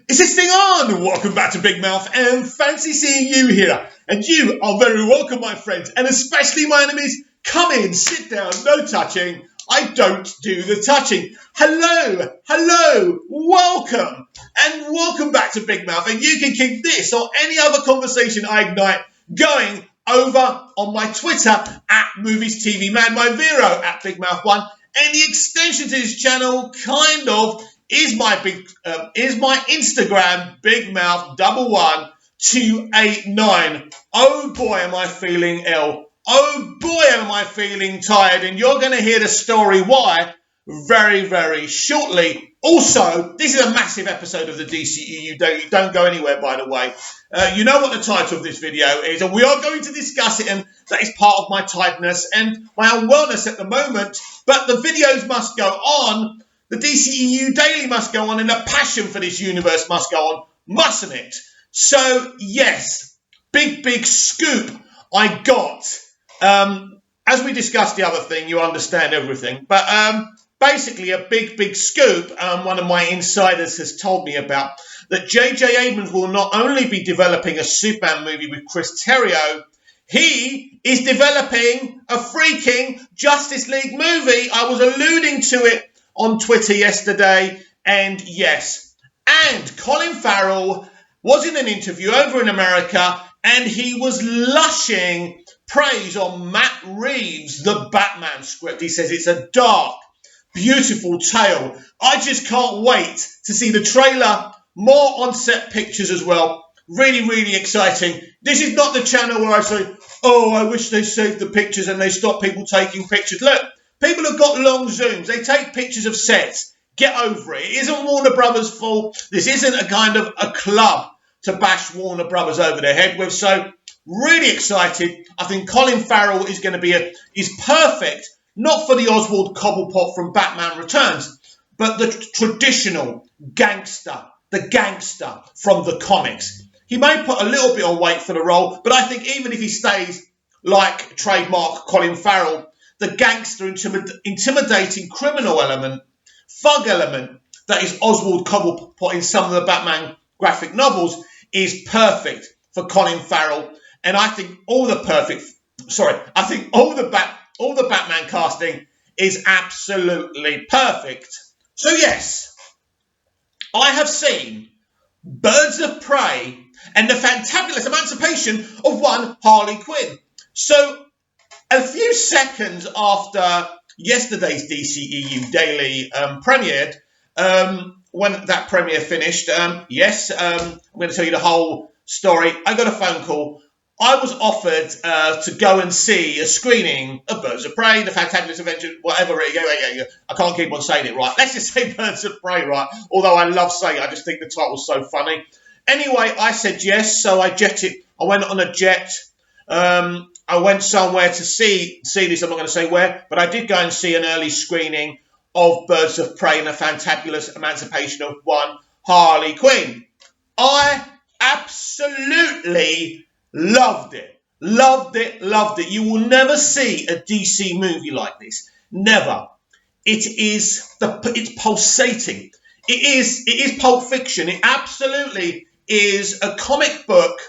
Is this thing on? Welcome back to Big Mouth, and fancy seeing you here. And you are very welcome, my friends, and especially my enemies. Come in, sit down, no touching. I don't do the touching. Hello, welcome, and welcome back to Big Mouth. And you can keep this or any other conversation I ignite going over on my Twitter at Movies TV Man, my Vero at Big Mouth 1, and the extension to this channel kind of is my Instagram, Big Mouth 11289. Oh boy, am I feeling ill. Oh boy, am I feeling tired. And you're going to hear the story why very, very shortly. Also, this is a massive episode of the dceu. Don't go anywhere, by the way. You know what the title of this video is, and we are going to discuss it, and that is part of my tiredness and my unwellness at the moment. But the videos must go on. The DCEU Daily must go on, and the passion for this universe must go on, mustn't it? So, yes, big scoop I got. As we discussed the other thing, you understand everything. But basically, a big scoop, one of my insiders has told me about, that J.J. Abrams will not only be developing a Superman movie with Chris Terrio, he is developing a freaking Justice League movie. I was alluding to it on Twitter yesterday, and yes, and Colin Farrell was in an interview over in America, and he was lushing praise on Matt Reeves' The Batman script. He says it's a dark, beautiful tale. I just can't wait to see the trailer, more on-set pictures as well. Really exciting. This is not the channel where I say, oh, I wish they saved the pictures and they stopped people taking pictures. Look, people have got long zooms. They take pictures of sets. Get over it. It isn't Warner Brothers' fault. This isn't a kind of a club to bash Warner Brothers over their head with. So, really excited. I think Colin Farrell is going to be is perfect, not for the Oswald Cobblepot from Batman Returns, but the traditional gangster, the gangster from the comics. He may put a little bit on weight for the role, but I think even if he stays like trademark Colin Farrell, the gangster intimidating criminal element, thug element that is Oswald Cobblepot in some of the Batman graphic novels is perfect for Colin Farrell. And I think all the Batman casting is absolutely perfect. So yes, I have seen Birds of Prey and the fantabulous emancipation of one Harley Quinn. So a few seconds after yesterday's DCEU Daily premiered, when that premiere finished, I'm going to tell you the whole story. I got a phone call. I was offered to go and see a screening of Birds of Prey, the Fantabulous Adventure, whatever. I can't keep on saying it right. Let's just say Birds of Prey, right? Although I love saying it, I just think the title's so funny. Anyway, I said yes, so I went on a jet. I went somewhere to see this. I'm not going to say where, but I did go and see an early screening of Birds of Prey and the Fantabulous Emancipation of one Harley Quinn. I absolutely loved it. You will never see a DC movie like this. Never. It's pulsating. It is Pulp Fiction. It absolutely is a comic book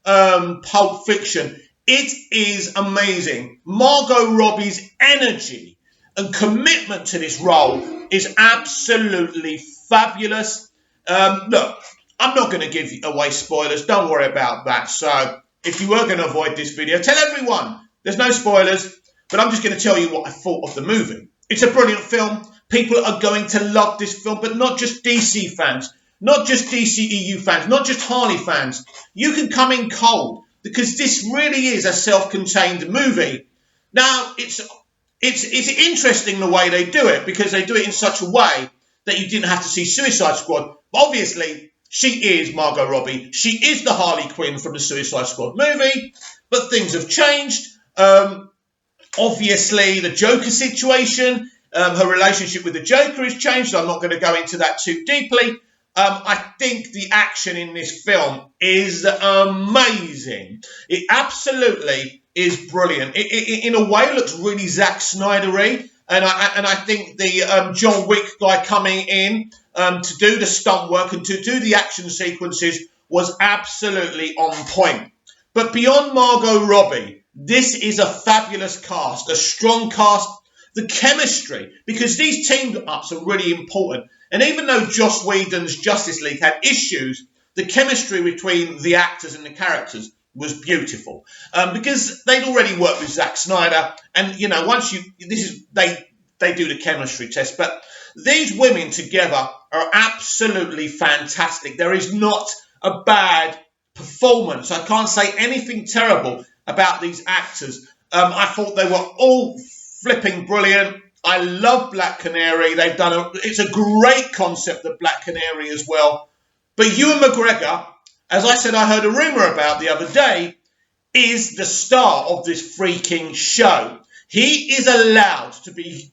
Pulp Fiction. It is amazing. Margot Robbie's energy and commitment to this role is absolutely fabulous. Look, I'm not going to give away spoilers. Don't worry about that. So if you were going to avoid this video, tell everyone. There's no spoilers, but I'm just going to tell you what I thought of the movie. It's a brilliant film. People are going to love this film, but not just DC fans, not just DCEU fans, not just Harley fans. You can come in cold because this really is a self-contained movie. Now, it's interesting the way they do it because they do it in such a way that you didn't have to see Suicide Squad. Obviously, she is Margot Robbie. She is the Harley Quinn from the Suicide Squad movie, but things have changed. Obviously, the Joker situation, her relationship with the Joker has changed. I'm not going to go into that too deeply. I think the action in this film is amazing. It absolutely is brilliant. It in a way looks really Zack Snyder-y. And I think the John Wick guy coming in to do the stunt work and to do the action sequences was absolutely on point. But beyond Margot Robbie, this is a fabulous cast, a strong cast. The chemistry, because these team-ups are really important. And even though Joss Whedon's Justice League had issues, the chemistry between the actors and the characters was beautiful. Because they'd already worked with Zack Snyder, and they do the chemistry test. But these women together are absolutely fantastic. There is not a bad performance. I can't say anything terrible about these actors. I thought they were all flipping brilliant. I love Black Canary. It's a great concept of Black Canary as well. But Ewan McGregor, as I said, I heard a rumour about the other day, is the star of this freaking show. He is allowed to be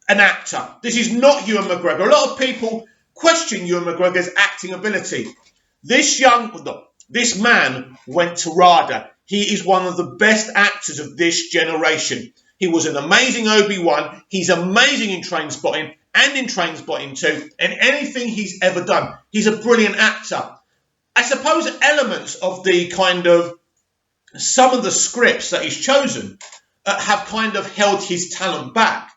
an actor. This is not Ewan McGregor. A lot of people question Ewan McGregor's acting ability. This man went to RADA. He is one of the best actors of this generation. He was an amazing Obi-Wan. He's amazing in Trainspotting and in Trainspotting 2. And anything he's ever done, he's a brilliant actor. I suppose elements of the some of the scripts that he's chosen have kind of held his talent back.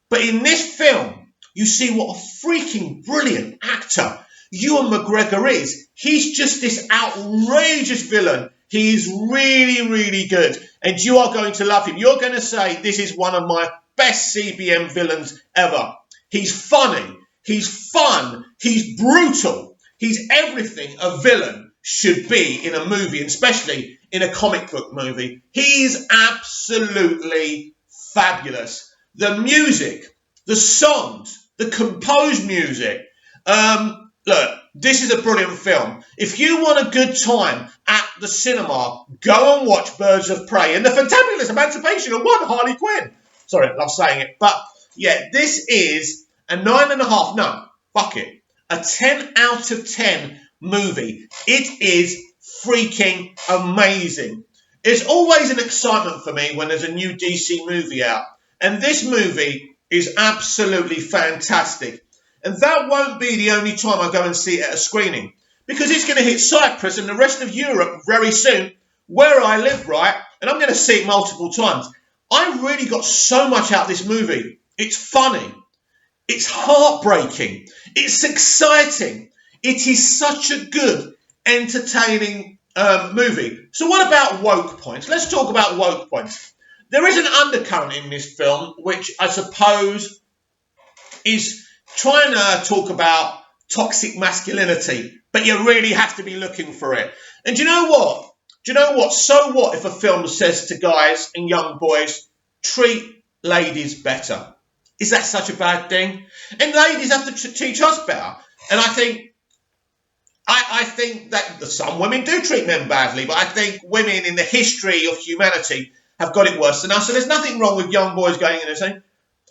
But in this film, you see what a freaking brilliant actor Ewan McGregor is. He's just this outrageous villain. He's really, really good. And you are going to love him. You're going to say, this is one of my best CBM villains ever. He's funny. He's fun. He's brutal. He's everything a villain should be in a movie, especially in a comic book movie. He's absolutely fabulous. The music, the songs, the composed music. Look, this is a brilliant film. If you want a good time at the cinema, go and watch Birds of Prey and the Fantabulous Emancipation of One Harley Quinn. Sorry, I love saying it. But, yeah, this is a 9.5. No, fuck it. A 10 out of 10 movie. It is freaking amazing. It's always an excitement for me when there's a new DC movie out. And this movie is absolutely fantastic. And that won't be the only time I go and see it at a screening. Because it's going to hit Cyprus and the rest of Europe very soon, where I live, right? And I'm going to see it multiple times. I really got so much out of this movie. It's funny. It's heartbreaking. It's exciting. It is such a good, entertaining movie. So what about woke points? Let's talk about woke points. There is an undercurrent in this film, which I suppose is trying to talk about toxic masculinity, but you really have to be looking for it. And do you know what? So what if a film says to guys and young boys, treat ladies better? Is that such a bad thing? And ladies have to teach us better. And I think that some women do treat men badly, but I think women in the history of humanity have got it worse than us. So there's nothing wrong with young boys going in and saying,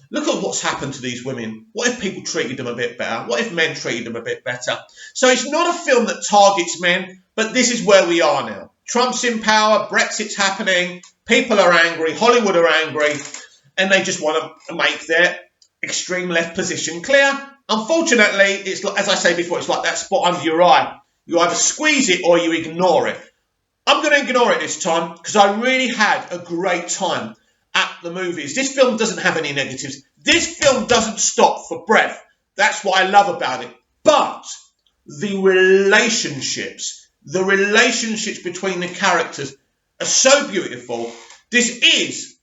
look at what's happened to these women. What if people treated them a bit better? What if men treated them a bit better? So it's not a film that targets men, but this is where we are now. Trump's in power, Brexit's happening, people are angry, Hollywood are angry, and they just want to make their extreme left position clear. Unfortunately, it's like, as I say before, it's like that spot under your eye. You either squeeze it or you ignore it. I'm going to ignore it this time because I really had a great time at the movies. This film doesn't have any negatives. This film doesn't stop for breath. That's what I love about it. But the relationships between the characters are so beautiful. This is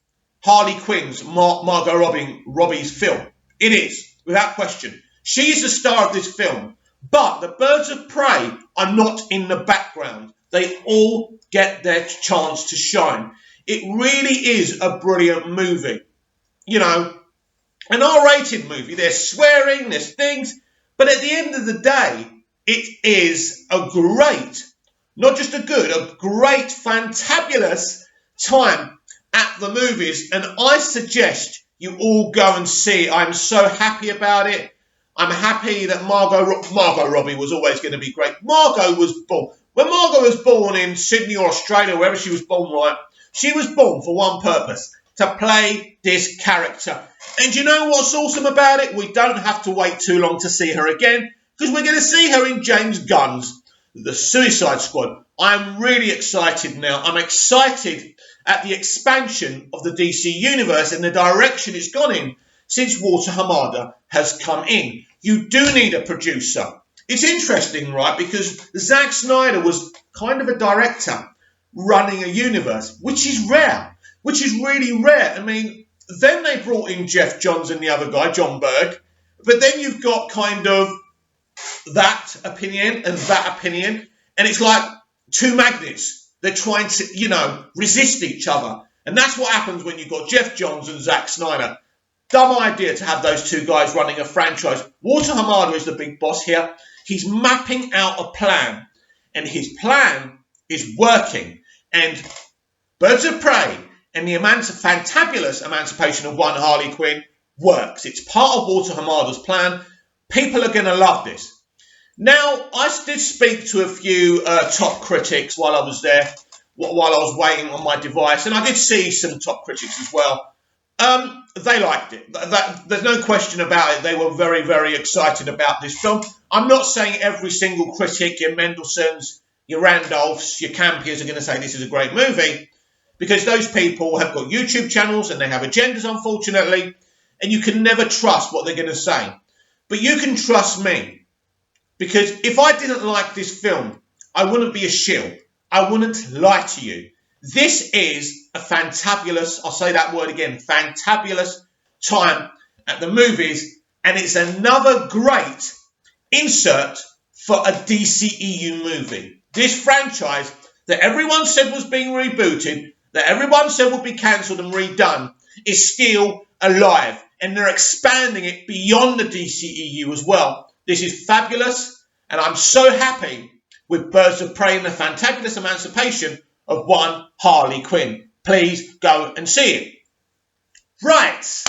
Harley Quinn's Margot Robbie's film. It is, without question. She is the star of this film. But the Birds of Prey are not in the background. They all get their chance to shine. It really is a brilliant movie. You know, an R-rated movie. There's swearing, there's things. But at the end of the day, it is a great, not just a good, a great, fantabulous time at the movies. And I suggest you all go and see it. I'm so happy about it. I'm happy that Margot Robbie was always going to be great. Margot was born. When Margot was born in Sydney or Australia, wherever she was born, right, she was born for one purpose, to play this character. And you know what's awesome about it? We don't have to wait too long to see her again, because we're going to see her in James Gunn's The Suicide Squad. I'm really excited now. I'm excited at the expansion of the DC universe and the direction it's gone in since Walter Hamada has come in. You do need a producer. It's interesting, right? Because Zack Snyder was kind of a director running a universe, which is rare, which is really rare. I mean, then they brought in Jeff Johns and the other guy, John Berg, but then you've got kind of that opinion and that opinion, and it's like two magnets. They're trying to, resist each other. And that's what happens when you've got Jeff Johns and Zack Snyder. Dumb idea to have those two guys running a franchise. Walter Hamada is the big boss here. He's mapping out a plan, and his plan is working. And Birds of Prey and the fantabulous emancipation of one Harley Quinn works. It's part of Walter Hamada's plan. People are going to love this. Now, I did speak to a few top critics while I was there, while I was waiting on my device, and I did see some top critics as well. They liked it. There's no question about it. They were very, very excited about this film. I'm not saying every single critic, your Mendelssohns, your Randolphs, your Campiers are going to say this is a great movie, because those people have got YouTube channels and they have agendas, unfortunately, and you can never trust what they're going to say. But you can trust me, because if I didn't like this film, I wouldn't be a shill. I wouldn't lie to you. This is a fantabulous, I'll say that word again, fantabulous time at the movies, and it's another great insert for a DCEU movie. This franchise that everyone said was being rebooted, that everyone said would be cancelled and redone, is still alive, and they're expanding it beyond the DCEU as well. This is fabulous, and I'm so happy with Birds of Prey and the fantabulous emancipation of one Harley Quinn. Please go and see it. Right.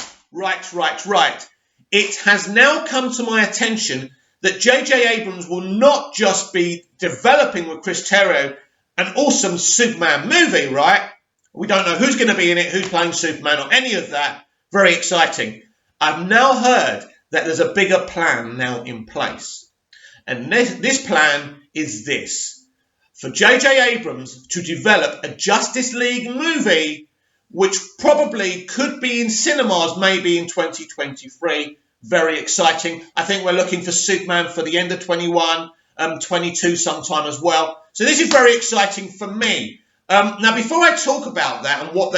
It has now come to my attention that J.J. Abrams will not just be developing with Chris Terrio an awesome Superman movie, right? We don't know who's going to be in it, who's playing Superman, or any of that. Very exciting. I've now heard that there's a bigger plan now in place. And this plan is this. For J.J. Abrams to develop a Justice League movie, which probably could be in cinemas maybe in 2023. Very exciting. I think we're looking for Superman for the end of 21, 22 sometime as well. So this is very exciting for me. Now, before I talk about that and what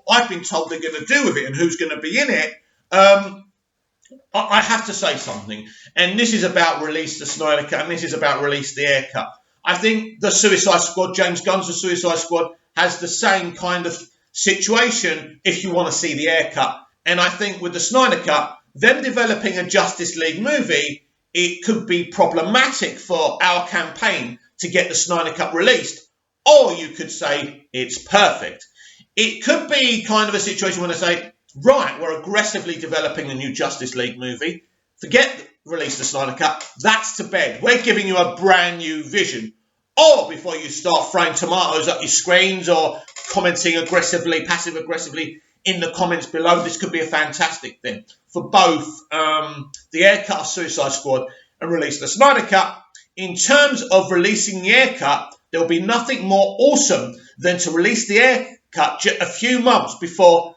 I've been told they're going to do with it and who's going to be in it, I have to say something. And this is about Release the Snyder Cut, and this is about Release the Air Cut. I think the Suicide Squad, James Gunn's The Suicide Squad, has the same kind of situation if you want to see the Air Cut. And I think with the Snyder Cut, them developing a Justice League movie, it could be problematic for our campaign to get the Snyder Cut released. Or you could say it's perfect. It could be kind of a situation when I say, right, we're aggressively developing a new Justice League movie. Forget Release the Snyder Cut. That's to bed. We're giving you a brand new vision. Or before you start throwing tomatoes at your screens or commenting aggressively, passive-aggressively in the comments below, this could be a fantastic thing. For both the Air Cut of Suicide Squad and Release the Snyder Cut, in terms of releasing the Air Cut, there will be nothing more awesome than to release the Air Cut a few months before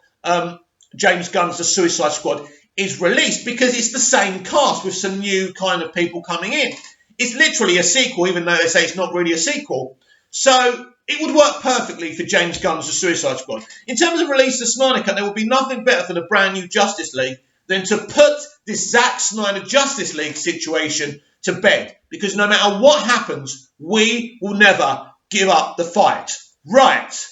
James Gunn's The Suicide Squad is released, because it's the same cast with some new kind of people coming in. It's literally a sequel, even though they say it's not really a sequel. So it would work perfectly for James Gunn's The Suicide Squad. In terms of Release the Snyder Cut, there would be nothing better for the brand new Justice League than to put this Zack Snyder Justice League situation to bed. Because no matter what happens, we will never give up the fight. Right.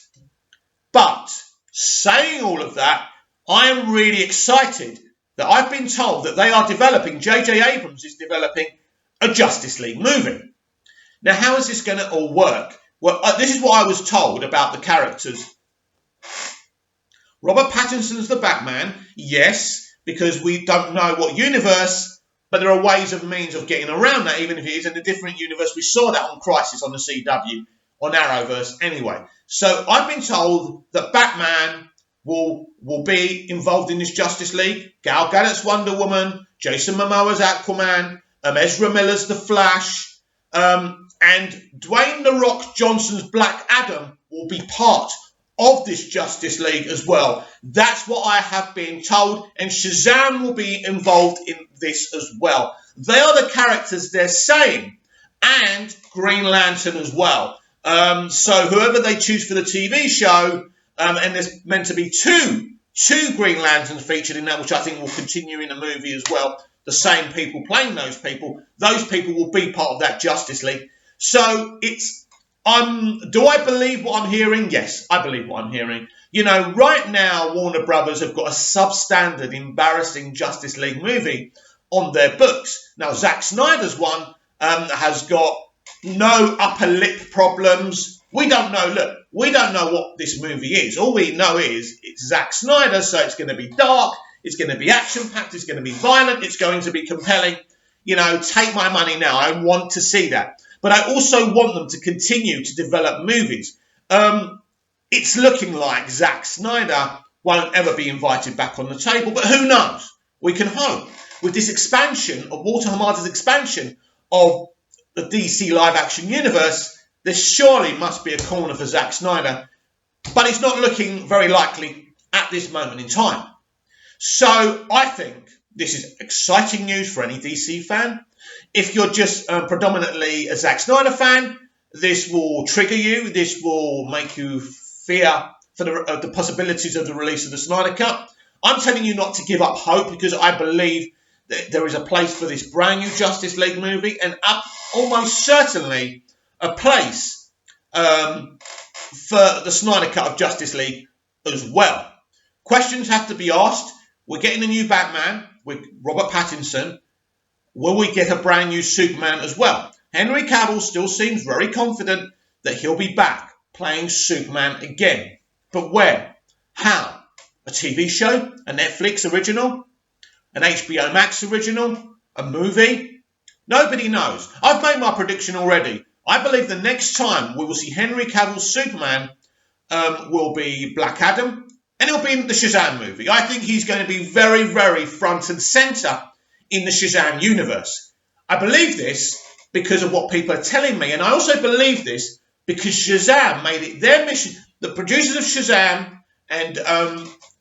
But saying all of that, I am really excited that I've been told that they are developing, J.J. Abrams is developing a Justice League movie. Now, how is this going to all work? Well, this is what I was told about the characters. Robert Pattinson's the Batman, yes, because we don't know what universe, but there are ways and means of getting around that, even if it is in a different universe. We saw that on Crisis on the CW, on Arrowverse anyway. So I've been told that Batman will be involved in this Justice League. Gal Gadot's Wonder Woman, Jason Momoa's Aquaman, Ezra Miller's The Flash, and Dwayne "The Rock" Johnson's Black Adam will be part of this Justice League as well. That's what I have been told, and Shazam will be involved in this as well. They are the characters they're saying, and Green Lantern as well. So whoever they choose for the TV show, and there's meant to be two Green Lanterns featured in that, which I think will continue in the movie as well. The same people playing those people will be part of that Justice League. So it's, do I believe what I'm hearing? Yes, I believe what I'm hearing. You know, right now, Warner Brothers have got a substandard, embarrassing Justice League movie on their books. Now, Zack Snyder's one has got no upper lip problems. We don't know, look, we don't know what this movie is. All we know is it's Zack Snyder, so it's going to be dark, it's going to be action-packed, it's going to be violent, it's going to be compelling. You know, take my money now. I want to see that. But I also want them to continue to develop movies. It's looking like Zack Snyder won't ever be invited back on the table, but who knows? We can hope. With this expansion of Walter Hamada's expansion of the DC live-action universe, there surely must be a corner for Zack Snyder, but it's not looking very likely at this moment in time. So I think this is exciting news for any DC fan. If you're just predominantly a Zack Snyder fan, this will trigger you. This will make you fear for the possibilities of the release of the Snyder Cut. I'm telling you not to give up hope, because I believe that there is a place for this brand new Justice League movie, and almost certainly a place for the Snyder Cut of Justice League as well. Questions have to be asked. We're getting a new Batman with Robert Pattinson. Will we get a brand new Superman as well? Henry Cavill still seems very confident that he'll be back playing Superman again. But where? How? A TV show? A Netflix original? An HBO Max original? A movie? Nobody knows. I've made my prediction already. I believe the next time we will see Henry Cavill's Superman will be Black Adam, and it'll be in the Shazam movie. I think he's going to be very, very front and centre in the Shazam universe. I believe this because of what people are telling me, and I also believe this because Shazam made it their mission. The producers of Shazam and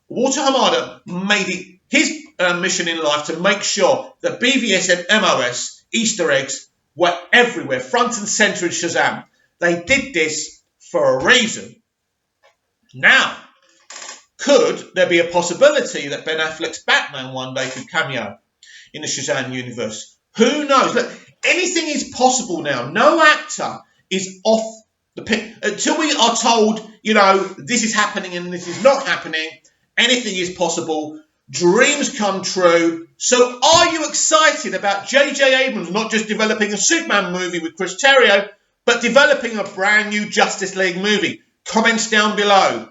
Walter Hamada made it his mission in life to make sure that BVS and MOS Easter eggs were everywhere, front and centre in Shazam. They did this for a reason. Now, could there be a possibility that Ben Affleck's Batman one day could cameo in the Shazam universe? Who knows? Look, anything is possible now. No actor is off the pin. Until we are told, you know, this is happening and this is not happening, anything is possible. Dreams come true. So are you excited about J.J. Abrams not just developing a Superman movie with Chris Terrio, but developing a brand new Justice League movie? Comments down below.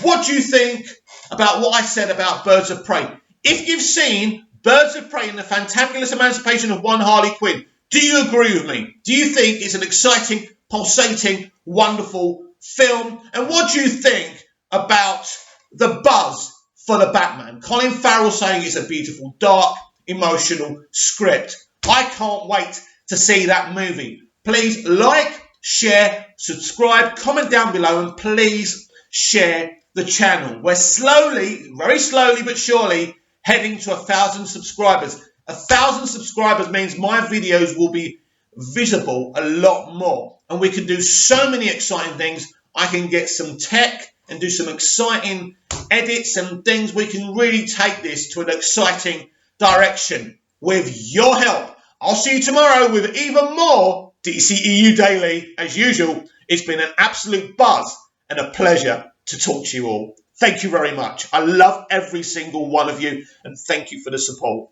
What do you think about what I said about Birds of Prey? If you've seen Birds of Prey and the Fantabulous Emancipation of One Harley Quinn, do you agree with me? Do you think it's an exciting, pulsating, wonderful film? And what do you think about the buzz for the Batman? Colin Farrell saying it's a beautiful, dark, emotional script. I can't wait to see that movie. Please like, share, subscribe, comment down below, and please share the channel. We're slowly, very slowly but surely, heading to 1,000 subscribers. 1,000 subscribers means my videos will be visible a lot more. And we can do so many exciting things. I can get some tech and do some exciting edits and things. We can really take this to an exciting direction with your help. I'll see you tomorrow with even more DCEU Daily. As usual, it's been an absolute buzz and a pleasure to talk to you all. Thank you very much. I love every single one of you, and thank you for the support.